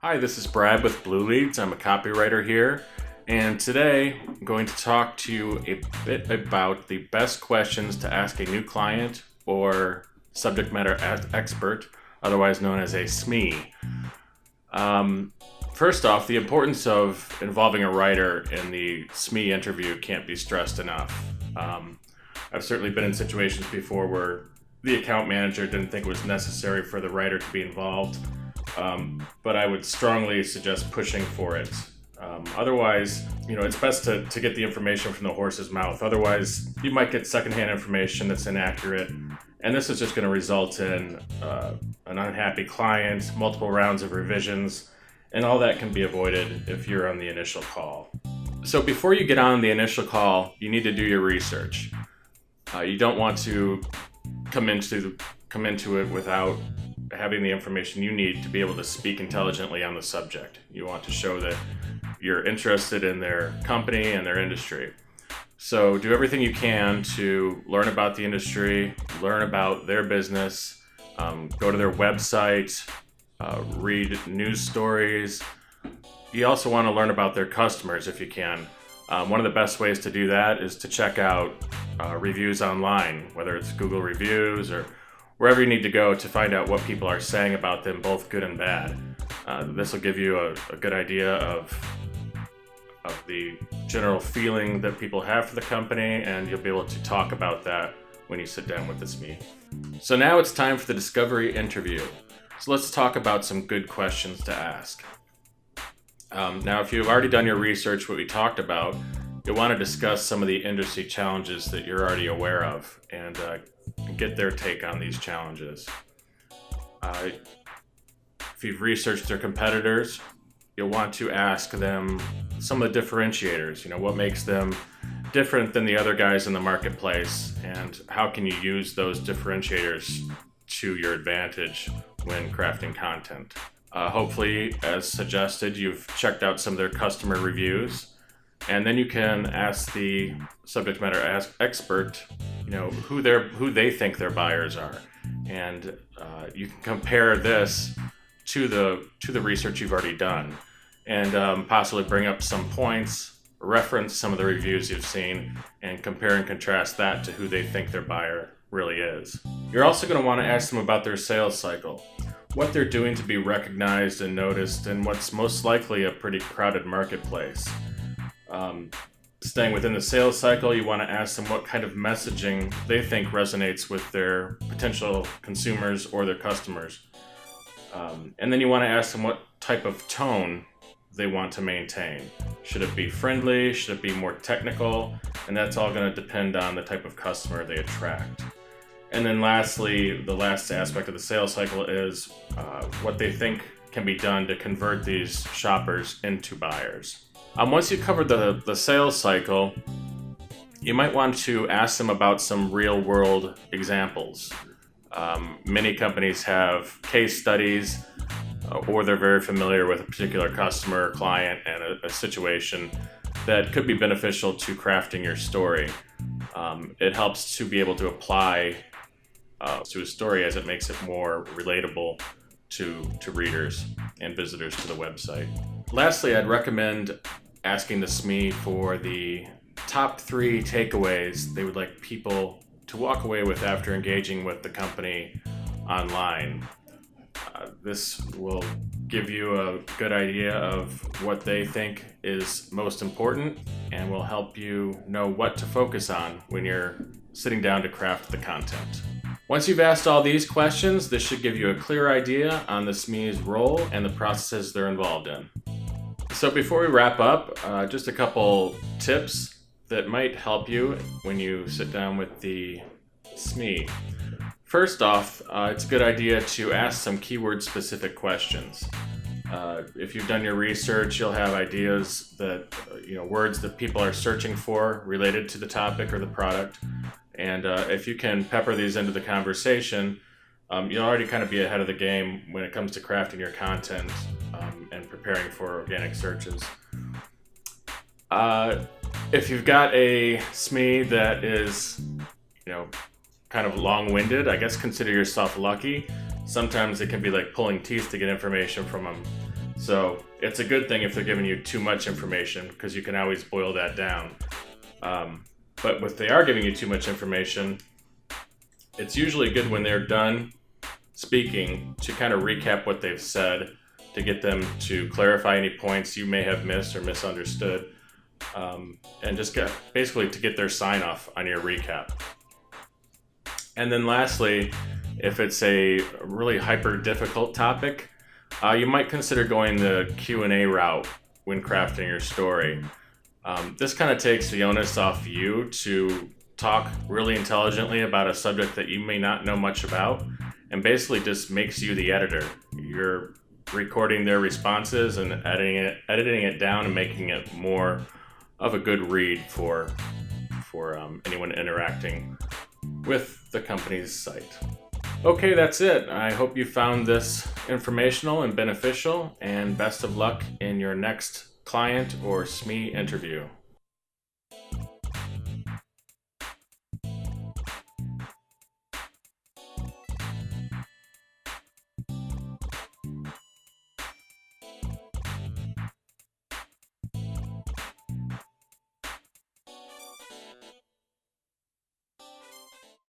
Hi, this is Brad with Blue Leads. I'm a copywriter here, and today I'm going to talk to you a bit about the best questions to ask a new client or subject matter expert, otherwise known as a SME. First off, the importance of involving a writer in the SME interview can't be stressed enough. I've certainly been in situations before where the account manager didn't think it was necessary for the writer to be involved. But I would strongly suggest pushing for it. Otherwise, it's best to get the information from the horse's mouth. Otherwise, you might get secondhand information that's inaccurate, and this is just going to result in an unhappy client, multiple rounds of revisions, and all that can be avoided if you're on the initial call. So before you get on the initial call, you need to do your research. You don't want to come into it without having the information you need to be able to speak intelligently on the subject. You want to show that you're interested in their company and their industry. So do everything you can to learn about the industry, learn about their business, go to their website, read news stories. You also want to learn about their customers if you can. One of the best ways to do that is to check out reviews online, whether it's Google reviews or wherever you need to go to find out what people are saying about them, both good and bad. This will give you a good idea of the general feeling that people have for the company, and you'll be able to talk about that when you sit down with the SME. So now it's time for the discovery interview. So let's talk about some good questions to ask. Now, if you've already done your research, what we talked about, you'll want to discuss some of the industry challenges that you're already aware of and get their take on these challenges. If you've researched their competitors, you'll want to ask them some of the differentiators. What makes them different than the other guys in the marketplace, and how can you use those differentiators to your advantage when crafting content. Hopefully, as suggested, you've checked out some of their customer reviews, and then you can ask the subject matter expert, who they think their buyers are, and you can compare this to the research you've already done, and possibly bring up some points, reference some of the reviews you've seen, and compare and contrast that to who they think their buyer really is. You're also going to want to ask them about their sales cycle, what they're doing to be recognized and noticed, and what's most likely a pretty crowded marketplace. Staying within the sales cycle, you want to ask them what kind of messaging they think resonates with their potential consumers or their customers. And then you want to ask them what type of tone they want to maintain. Should it be friendly? Should it be more technical? And that's all going to depend on the type of customer they attract. And then lastly, the last aspect of the sales cycle is what they think can be done to convert these shoppers into buyers. Once you cover the sales cycle, you might want to ask them about some real-world examples. Many companies have case studies, or they're very familiar with a particular customer or client and a situation that could be beneficial to crafting your story. It helps to be able to apply to a story, as it makes it more relatable to readers and visitors to the website. Lastly, I'd recommend asking the SME for the top 3 takeaways they would like people to walk away with after engaging with the company online. This will give you a good idea of what they think is most important, and will help you know what to focus on when you're sitting down to craft the content. Once you've asked all these questions, this should give you a clear idea on the SME's role and the processes they're involved in. So before we wrap up, just a couple tips that might help you when you sit down with the SME. First off, it's a good idea to ask some keyword-specific questions. If you've done your research, you'll have ideas that, words that people are searching for related to the topic or the product. And if you can pepper these into the conversation, you'll already kind of be ahead of the game when it comes to crafting your content and preparing for organic searches. If you've got a SME that is, kind of long-winded, I guess consider yourself lucky. Sometimes it can be like pulling teeth to get information from them. So it's a good thing if they're giving you too much information, because you can always boil that down. But if they are giving you too much information, it's usually good when they're done speaking to kind of recap what they've said, to get them to clarify any points you may have missed or misunderstood, and just basically to get their sign off on your recap. And then lastly, if it's a really hyper difficult topic, you might consider going the Q&A route when crafting your story. This kind of takes the onus off you to talk really intelligently about a subject that you may not know much about, and basically just makes you the editor. You're recording their responses and editing it down and making it more of a good read for anyone interacting with the company's site. Okay, that's it. I hope you found this informational and beneficial, and best of luck in your next client or SME interview.